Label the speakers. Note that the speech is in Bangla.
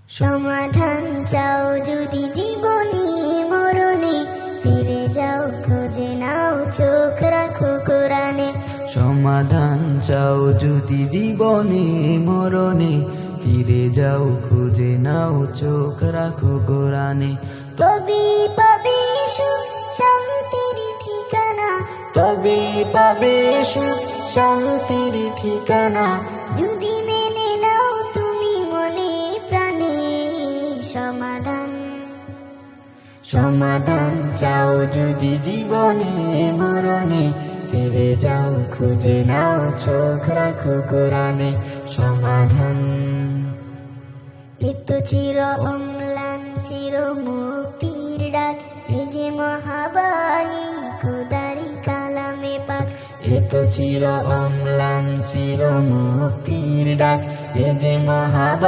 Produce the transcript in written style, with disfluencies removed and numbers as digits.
Speaker 1: সমাধান চাও যদি জীবনে মরণে, ফিরে যাও খুঁজে নাও চোখ রাখো কোরআনে।
Speaker 2: সমাধান চাও যদি জীবনে মরণে, ফিরে যাও খুঁজে নাও চোখ রাখো কোরআনে।
Speaker 1: তবে পাবে সুখ শান্তির ঠিকানা,
Speaker 2: তবে পাবে সুখ শান্তির ঠিকানা,
Speaker 1: যদি মেনে নাও তুমি মনে প্রাণে। সমাধান
Speaker 2: সমাধান চাও যদি জীবনে মরণে, ফিরে যাও খুঁজে নাও চোখ রাখো কোরআনে। সমাধান
Speaker 1: এত চির অম্লান চির মুক্তির ডাক, এ যে মহাবাণী খোদারি কালামে পাক।
Speaker 2: এত চির অম্লান চির মুক্তির ডাক, এ যে মহাবা